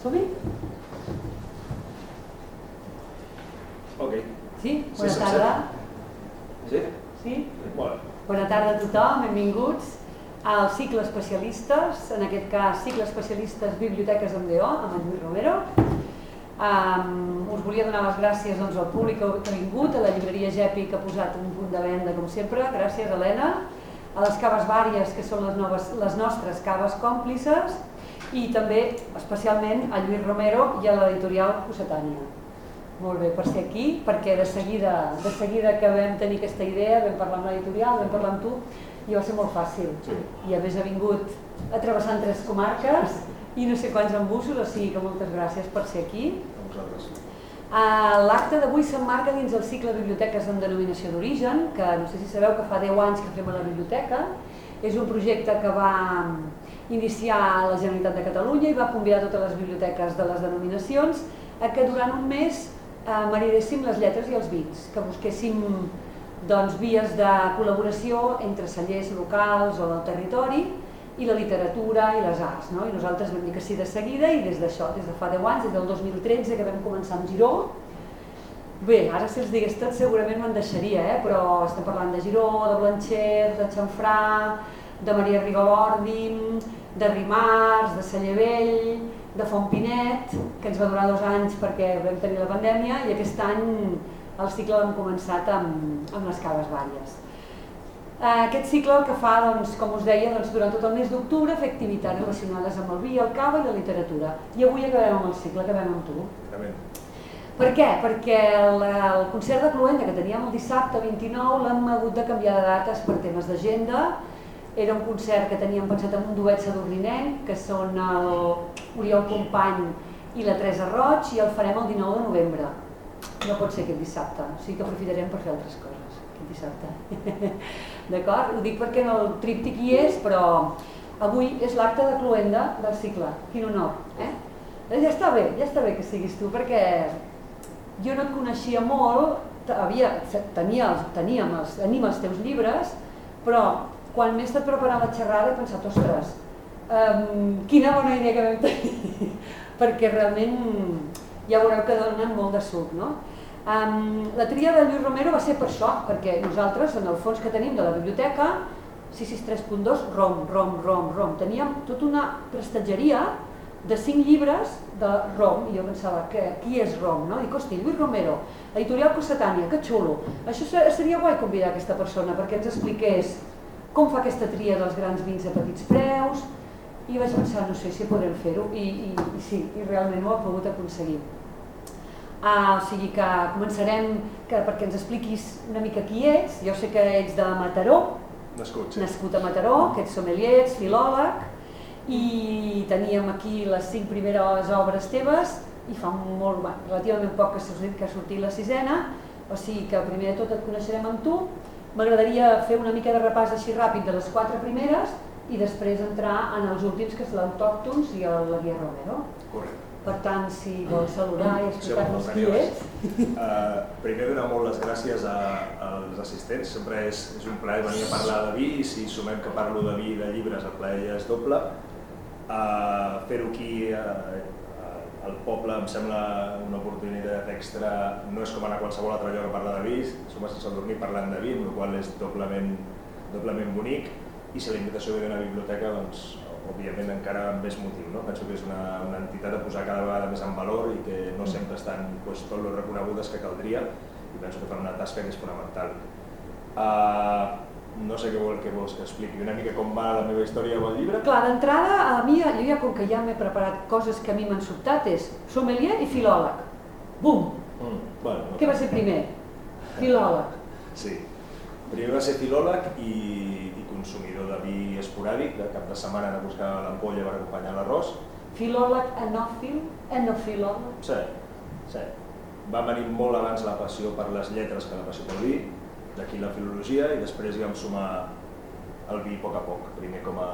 Som-hi? Ok. Sí? Bona tarda. Sí? Sí? Bona. Bona tarda a tothom, benvinguts al cicle especialistes, en aquest cas cicle especialistes Biblioteques MDO, amb en Lluís Romero. Us volia donar les gràcies al públic que ha vingut, a la llibreria Gepi que ha posat un punt de venda com sempre, gràcies Helena, a les caves vàries que són les nostres caves còmplices i també especialment a Lluís Romero i a l'editorial Cossetània. Molt bé, per ser aquí, perquè de seguida que vam tenir aquesta idea, vam parlar amb l'editorial, vam parlar amb tu, i va ser molt fàcil. I a més ha vingut travessant 3 comarques i no sé quants embussos, o sigui que moltes gràcies per ser aquí. A vosaltres. L'acte d'avui s'emmarca dins el cicle Biblioteques amb denominació d'origen, que no sé si sabeu que fa 10 anys que fem a la biblioteca. És un projecte que va iniciar la Generalitat de Catalunya i va convidar totes les biblioteques de les denominacions a que durant un mes maridéssim les lletres i els vins, que busquéssim vies de col·laboració entre cellers locals o del territori i la literatura i les arts. I nosaltres vam dir que sí de seguida i des d'això, des de fa 10 anys, des del 2013 que vam començar amb Giró. Bé, ara si els digués tot segurament me'n deixaria, però estem parlant de Giró, de Blanchet, de Xamfrà, de Maria Rigolordi, de Rimars, de Celler Vell, de Fontpinet, que ens va durar 2 anys perquè vam tenir la pandèmia, i aquest any el cicle l'hem començat amb les caves vàries. Aquest cicle el que fa, com us deia, durant tot el mes d'octubre fer activitats relacionades amb el vi, el cava i la literatura. I avui acabem amb el cicle, acabem amb tu. Per què? Perquè el concert de Cluenda que teníem el dissabte 29 l'hem hagut de canviar de dates per temes d'agenda. Era un concert que teníem pensat amb un duet sadurninenc, que són l'Oriol Company i la Teresa Roig, i el farem el 19 de novembre. No pot ser aquest dissabte, o sigui que aprofitarem per fer altres coses aquest dissabte. D'acord? Ho dic perquè en el tríptic hi és, però avui és l'acte de Cluenda del cicle. Quin honor, Ja està bé que siguis tu, perquè jo no et coneixia molt, tenim els teus llibres, però quan m'he estat preparant la xerrada he pensat, ostres, quina bona idea que vam tenir, perquè realment ja veureu que donen molt de suc, no? La tria de Lluís Romero va ser per això, perquè nosaltres, en el fons que tenim de la biblioteca, 663.2, ROM, teníem tota una prestatgeria de 5 llibres de ROM, i jo pensava, qui és ROM, no? Dic, hosti, Lluís Romero, editorial Cossetània, que xulo, això seria guai convidar aquesta persona perquè ens expliqués com fa aquesta tria dels grans vins a petits preus, i vaig pensar, no sé si podrem fer-ho, i sí, i realment ho he pogut aconseguir. O sigui que començarem perquè ens expliquis una mica qui ets. Jo sé que ets de Mataró, nascut a Mataró, que ets sommelier, ets filòleg, i teníem aquí les 5 primeres obres teves, i fa relativament poc que ha sortit la 6ena, o sigui que primer de tot et coneixerem amb tu. M'agradaria fer una mica de repàs així ràpid de les 4 primeres i després entrar en els últims, que és l'Autòctons i la Guia Romero. Correcte. Per tant, si vols saludar i explicar-nos qui ets. Primer, donar molt les gràcies als assistents. Sempre és un plaer venir a parlar de vi, i si sumem que parlo de vi i de llibres, el plaer ja és doble. Fer-ho aquí al poble em sembla una oportunitat extra, no és com anar a qualsevol altre lloc a parlar de vi, som a Sant Sadurní parlant de vi, amb la qual cosa és doblement bonic, i si la invitació ve d'una biblioteca, doncs, òbviament encara amb més motiu, no? Penso que és una entitat a posar cada vegada més en valor i que no sempre estan tot lo reconegudes que caldria, i penso que fan una tasca que és fonamental. No sé què vols que expliqui, una mica com va la meva història amb el llibre. Clar, d'entrada, a mi, jo ja com que ja m'he preparat coses que a mi m'han sobtat, és sommelier i filòleg. Bum! Què va ser primer? Filòleg. Sí, primer va ser filòleg i consumidor de vi esporàdic, de cap de setmana anar a buscar l'ampolla per acompanyar l'arròs. Filòleg enòfil? Enofilòleg? Sí. Va venir molt abans la passió per les lletres que la passió pel vi, d'aquí la filologia, i després hi vam sumar el vi a poc. Primer com a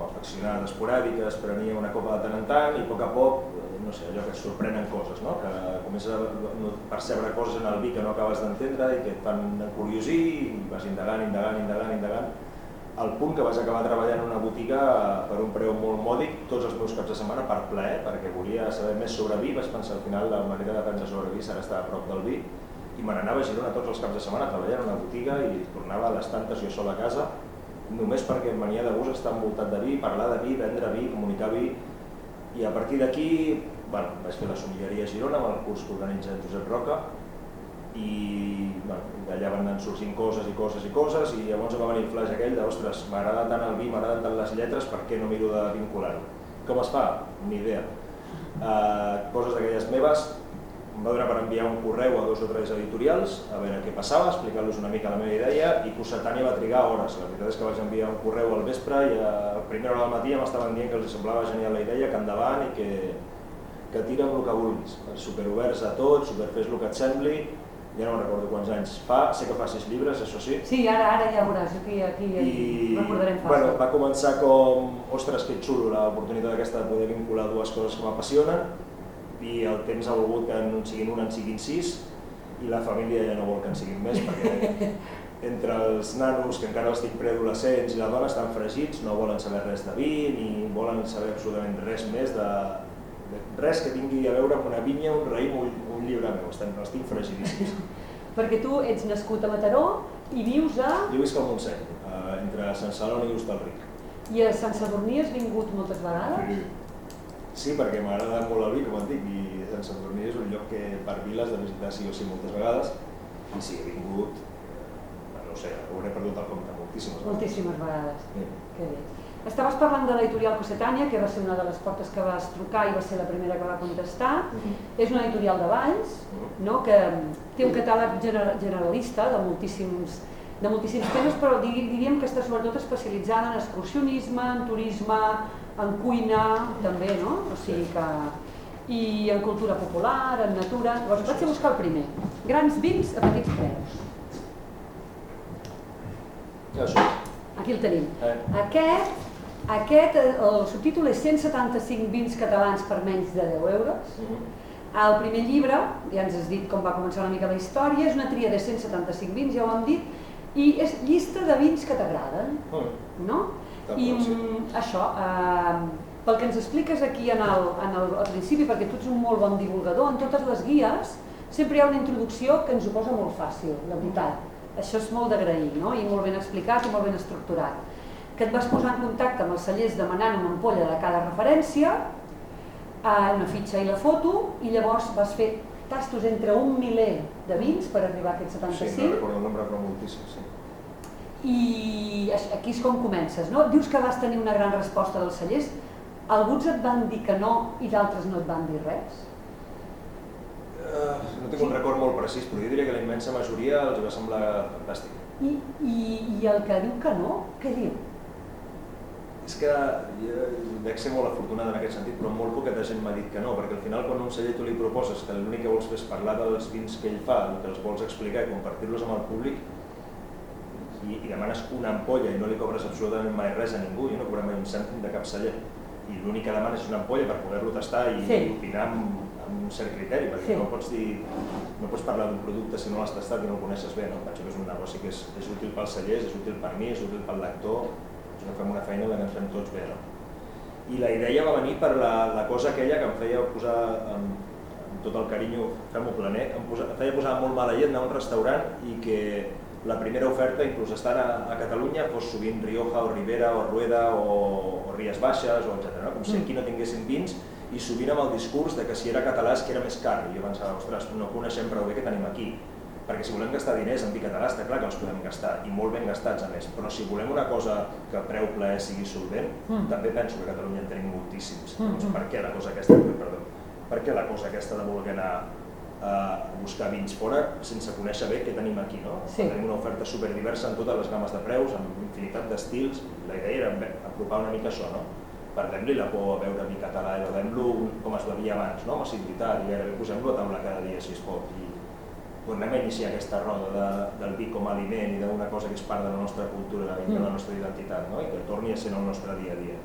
afeccionat esporàdiques, prenia una copa de tant en tant, i a poc, no sé, allò que et sorprenen coses, no? Que comences a percebre coses en el vi que no acabes d'entendre i que et fan encuriosir, i vas indagant. al punt que vaig acabar treballant en una botiga per un preu molt mòdic tots els meus caps de setmana per plaer, perquè volia saber més sobre vi. Vaig pensar al final la manera d'aprendre sobre vi serà estar a prop del vi, i me n'anava a Girona tots els caps de setmana a treballar en una botiga i tornava a les tantes jo sol a casa, només perquè em venia de gust estar envoltat de vi, parlar de vi, vendre vi, comunicar vi. I a partir d'aquí vaig fer la sommelleria a Girona amb el curs que organitza Josep Roca, i d'allà van anar sorgint coses i coses i coses, i llavors em va venir el flash aquell de ostres, m'agrada tant el vi, m'agraden tant les lletres, per què no miro de vincular-ho? Com es fa? Ni idea. Coses d'aquelles meves, em va donar per enviar un correu a 2 o 3 editorials a veure què passava, explicar-los una mica la meva idea, i Cossetània va trigar hores. La veritat és que vaig enviar un correu al vespre i a primera hora del matí m'estaven dient que els semblava genial la idea, que endavant i que tira amb el que vulguis, superoberts a tot, superfes el que et sembli. Ja no recordo quants anys fa, sé que fa 6 llibres, això sí. Sí, ara ja veuràs, aquí recordarem fàcil. Va començar com, ostres, que xulo, l'oportunitat aquesta de poder vincular 2 coses que m'apassionen, i el temps ha volgut que en siguin 1 en siguin 6, i la família ja no vol que en siguin més, perquè entre els nanos, que encara estic preadolescents, i la dona estan fregits, no volen saber res de vi, ni volen saber absolutament res més de res que tingui a veure amb una vinya, un raïm o un llibre meu, estic fregidíssims. Perquè tu ets nascut a Mataró i vius a... Jo visc al Montseny, entre Sant Celoni i Hostalric. I a Sant Sadurní has vingut moltes vegades? Sí, perquè m'agrada molt el vi, com et dic, i Sant Sadurní és un lloc que per vi l'has de visitar sí o sí moltes vegades, i sí, he vingut, no sé, hauré perdut el compte moltíssimes vegades. Moltíssimes vegades, que bé. Estaves parlant de l'editorial Cossetània, que va ser una de les portes que vas trucar i va ser la primera que va contestar. És una editorial de Valls, que té un catàleg generalista de moltíssims temes, però diríem que està sobretot especialitzada en excursionisme, en turisme, en cuina, també, no? O sigui que... i en cultura popular, en natura... Llavors vaig a buscar el primer. Grans vins a petits preus. Aquí el tenim. Aquest, el subtítol és 175 vins catalans per menys de 10 euros. El primer llibre, ja ens has dit com va començar una mica la història, és una tria de 175 vins, ja ho hem dit, i és llista de vins que t'agraden, no? I això, pel que ens expliques aquí al principi, perquè tu ets un molt bon divulgador, en totes les guies sempre hi ha una introducció que ens ho posa molt fàcil, la veritat. Això és molt d'agrair, no? I molt ben explicat i molt ben estructurat. Que et vas posar en contacte amb els cellers demanant una ampolla de cada referència, una fitxa i la foto, i llavors vas fer tastos entre 1 miler de vins per arribar a aquests 75. Sí, no recordo el nombre, però moltíssim, sí. I aquí és com comences, no? Dius que vas tenir una gran resposta dels cellers. Alguns et van dir que no i d'altres no et van dir res? No tinc un record molt precís, però jo diria que la immensa majoria els va semblar fantàstic. I el que diu que no, què diu? És que jo dec ser molt afortunada en aquest sentit, però molt poqueta gent m'ha dit que no, perquè al final quan a un celler tu li proposes que l'únic que vols fer és parlar dels vins que ell fa i que els vols explicar i compartir-los amb el públic, i demanes una ampolla i no li cobres absolutament mai res a ningú, jo no cobrem mai un cèntim de cap celler, i l'únic que demanes és una ampolla per poder-lo tastar i opinar amb un cert criteri, perquè no pots parlar d'un producte si no l'has tastat i no el coneixes bé, no? Penso que és un negoci que és útil pels cellers, és útil per mi, és útil pel lector, no fem una feina que ens fem tots bé, no? I la idea va venir per la cosa aquella que em feia posar amb tot el carinyo, fem-ho planer, em feia posar molt mala llet anar a un restaurant i que la primera oferta, inclús estant a Catalunya, fos sovint Rioja o Ribera o Rueda o Ries Baixes, etc. Com si aquí no tinguessin vins, i sovint amb el discurs de que si era català és que era més car. I jo pensava, ostres, no coneixem prou bé què tenim aquí, perquè si volem gastar diners en vi català està clar que els podem gastar, i molt ben gastats a més, però si volem una cosa que a preu plaer sigui solvent, també penso que a Catalunya en tenim moltíssims. Doncs per què la cosa aquesta de voler anar a buscar vins fora sense conèixer bé què tenim aquí, no? Tenim una oferta superdiversa en totes les gammes de preus, amb infinitat d'estils, la idea era apropar una mica això, no? Perdem-li la por a beure vi català i bevem-lo com es bevia abans, no? Amb aciditat, i gairebé posem-lo a taula cada dia si es pot. I tornem a iniciar aquesta roda del vi com a aliment i d'una cosa que és part de la nostra cultura i de la nostra identitat, no? I que torni a ser el nostre dia a dia.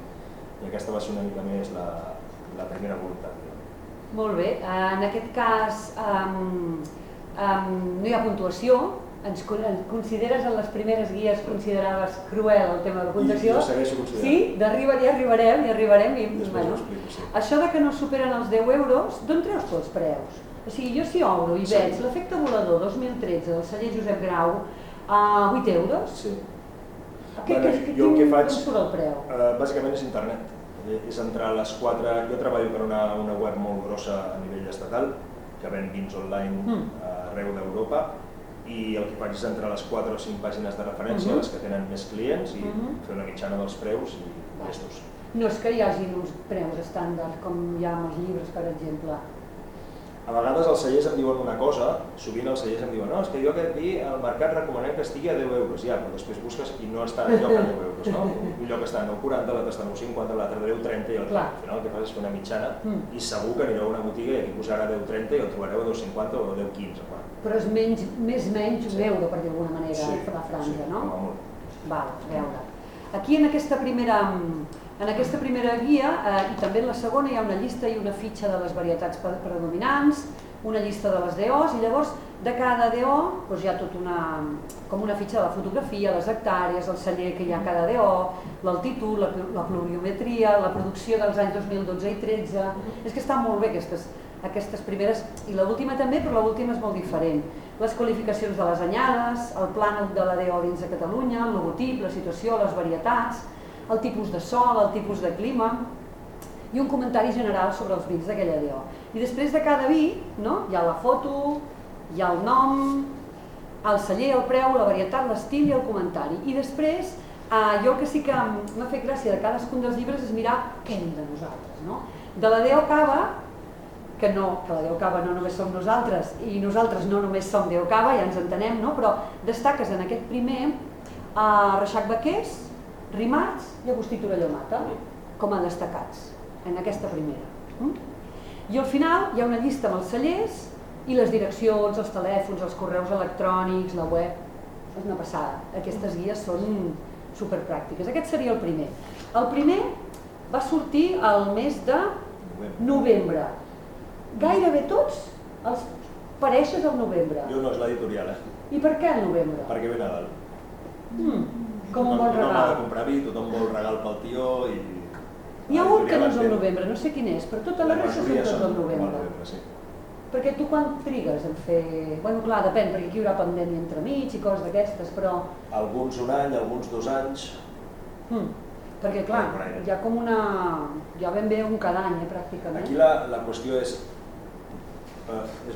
I aquesta va ser una mica més la primera voluntat. Molt bé, en aquest cas no hi ha puntuació, ens consideres en les primeres guies, consideraves cruel el tema de la puntuació. I ho segueixo considerant. Sí, d'arriba hi arribarem. I, després ho explico, sí. Això de que no superen els 10 euros, d'on treus tu els preus? O sigui, jo si obro i veig l'efecte volador 2013 del celler Josep Grau a 8 euros, jo el que faig, surt el preu? Bàsicament és internet. És entrar a les 4, jo treballo per una web molt grossa a nivell estatal, que ven vins online arreu d'Europa, i el que faig és entrar a les 4 o 5 pàgines de referència, les que tenen més clients, i fer una mitjana dels preus i llestos. No és que hi hagi uns preus estàndards com hi ha amb els llibres, per exemple. A vegades els cellers em diuen una cosa, sovint els cellers em diuen no, és que jo aquest vi al mercat recomanem que estigui a 10 euros, ja, però després busques i no està en lloc a 10 euros, no? Un lloc està a 9,40, l'altre està a 9,50, l'altre a 10,30 i al final el que fas és fer una mitjana i segur que anireu a una botiga i aquí posarà 10,30 i el trobareu a 2,50 o a 10,15. Però és més menys un euro, per dir d'alguna manera, la franja, no? Sí, com a molt. Val, a veure. Aquí en aquesta primera guia i també en la segona hi ha una llista i una fitxa de les varietats predominants, una llista de les DOs i llavors de cada DO hi ha com una fitxa de la fotografia, les hectàrees, el celler que hi ha a cada DO, l'altitud, la pluviometria, la producció dels anys 2012 i 13... És que estan molt bé aquestes primeres, i l'última també, però l'última és molt diferent. Les qualificacions de les anyades, el plànol de la DO dins de Catalunya, el logotip, la situació, les varietats, el tipus de sol, el tipus de clima i un comentari general sobre els vins d'aquella DO. I després de cada vi hi ha la foto, hi ha el nom, el celler, el preu, la varietat, l'estil i el comentari. I després, jo el que sí que m'ha fet gràcia de cadascun dels llibres és mirar què diu de nosaltres. De la DO Cava, que la DO Cava no només som nosaltres i nosaltres no només som DO Cava, ja ens entenem, però destaques en aquest primer Reixac Baquers, Rimats i Agustí Torelló Mata, com a destacats en aquesta primera. I al final hi ha una llista amb els cellers i les direccions, els telèfons, els correus electrònics, la web. És una passada. Aquestes guies són superpràctiques. Aquest seria el primer. El primer va sortir al mes de novembre. Gairebé tots els pareixes al novembre. Jo no, és l'editorial, I per què al novembre? Perquè ve Nadal. Com un bon regal. Tothom ha de comprar vi, tothom vol regal pel tió i... Hi ha un que no és al novembre, no sé quin és, però tota la resta són tots al novembre. Perquè tu quan trigues en fer... Bueno, clar, depèn, perquè aquí hi haurà pandèmia entremig i coses d'aquestes, però... Alguns un any, alguns 2 anys... Perquè clar, hi ha com una... Hi ha ben bé un cada any, pràcticament. Aquí la qüestió és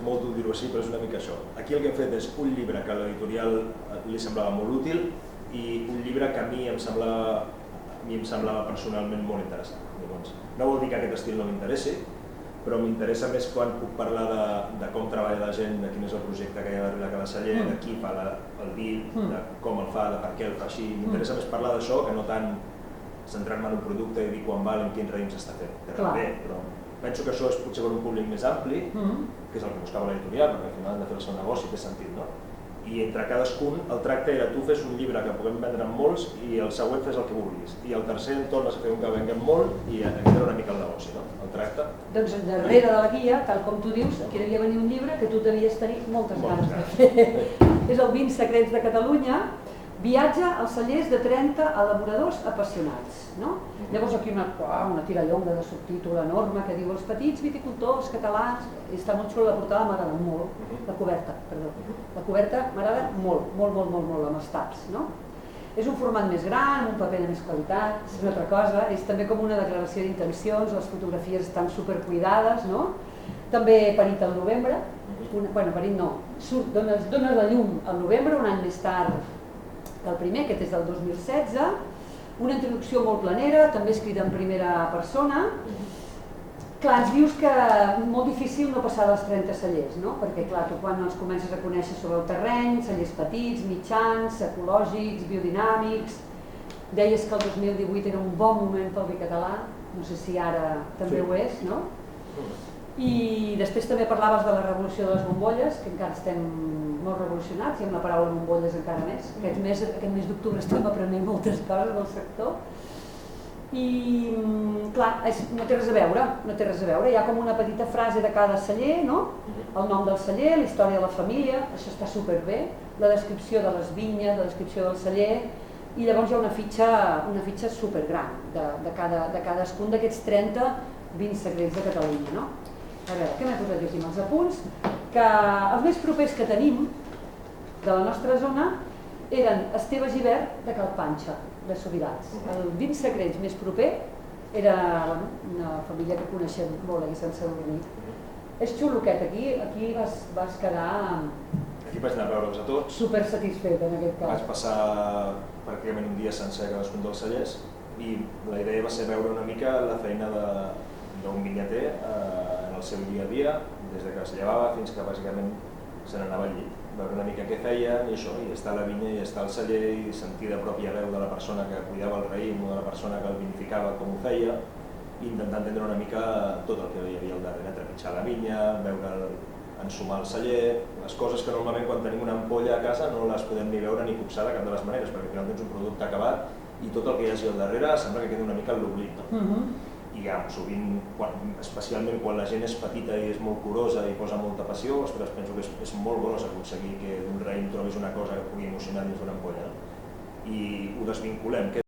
molt dur dir-ho així, però és una mica això. Aquí el que hem fet és un llibre que a l'editorial li semblava molt útil i un llibre que a mi em semblava personalment molt interessant. Llavors, no vol dir que aquest estil no m'interessi, però m'interessa més quan puc parlar de com treballa la gent, de quin és el projecte que hi ha darrere cada celler, de qui fa el vi, de com el fa, de per què el fa així. M'interessa més parlar d'això que no tant centrar-me en un producte i dir quan val, en quin raïm s'està fent. També, però penso que això és potser per un públic més ampli, que és el que buscava l'editorial, perquè al final han de fer el seu negoci, té sentit, no? I entre cadascun el tracte era tu fes un llibre que puguem vendre amb molts i el següent fes el que vulguis. I el tercer en tornes a fer un que venguem molt i aquest era una mica el negoci, no? El tracte. Doncs darrere de la guia, tal com tu dius, aquí devia venir un llibre que tu devies tenir moltes ganes de fer. És el Vins secrets de Catalunya, viatge als cellers de 30 elaboradors apassionats. Llavors aquí una tirallonga de subtítol enorme que diu els petits viticultors catalans, i està molt xula la portada, m'agrada molt, la coberta m'agrada molt, amb els taps. És un format més gran, un paper de més qualitat, és una altra cosa, és també com una declaració d'intencions, les fotografies estan supercuidades, també parit al novembre, parit no, dona la llum al novembre, un any més tard que el primer, aquest és del 2016, una introducció molt planera, també escrita en primera persona. Clar, ens dius que molt difícil no passar dels 30 cellers, perquè clar, tu quan els comences a conèixer sobre el terreny, cellers petits, mitjans, ecològics, biodinàmics, deies que el 2018 era un bon moment pel vi català, no sé si ara també ho és, no? I després també parlaves de la revolució de les bombolles, que encara estem molt revolucionats, i amb la paraula bombolles encara més. Aquest mes d'octubre estem aprenent moltes coses del sector. I, clar, no té res a veure, hi ha com una petita frase de cada celler, no? El nom del celler, la història de la família, això està superbé, la descripció de les vinyes, la descripció del celler, i llavors hi ha una fitxa supergran de cadascun d'aquests 30 vins secrets de Catalunya, no? A veure, què m'he posat jo aquí amb els apunts? Que els més propers que tenim de la nostra zona eren Esteve Gibert de Cal Panxa, de Subirats. El vins secrets més proper era una família que coneixem molt aquí a Sant Sadurní. És xulo aquest, aquí vas quedar... Aquí vaig anar a veure'ls a tots. Super satisfet en aquest cas. Vaig passar pràcticament un dia sencer a cadascun dels cellers i la idea va ser veure una mica la feina d'un vinyater en el seu dia a dia, des que es llevava fins que bàsicament se n'anava al llit. Veure una mica què feien i això, i estar a la vinya i estar al celler i sentir de pròpia veu de la persona que cuidava el raïm o de la persona que el vinificava com ho feia, i intentar entendre una mica tot el que hi havia al darrere, trepitjar la vinya, veure ensumar el celler, les coses que normalment quan tenim una ampolla a casa no les podem ni veure ni copsar de cap de les maneres, perquè al final tens un producte acabat i tot el que hi hagi al darrere sembla que queda una mica en l'oblit. I sovint, especialment quan la gent és petita i és molt curosa i posa molta passió, ostres, penso que és molt gros aconseguir que d'un raïm trobis una cosa que pugui emocionar dins d'una ampolla. I ho desvinculem.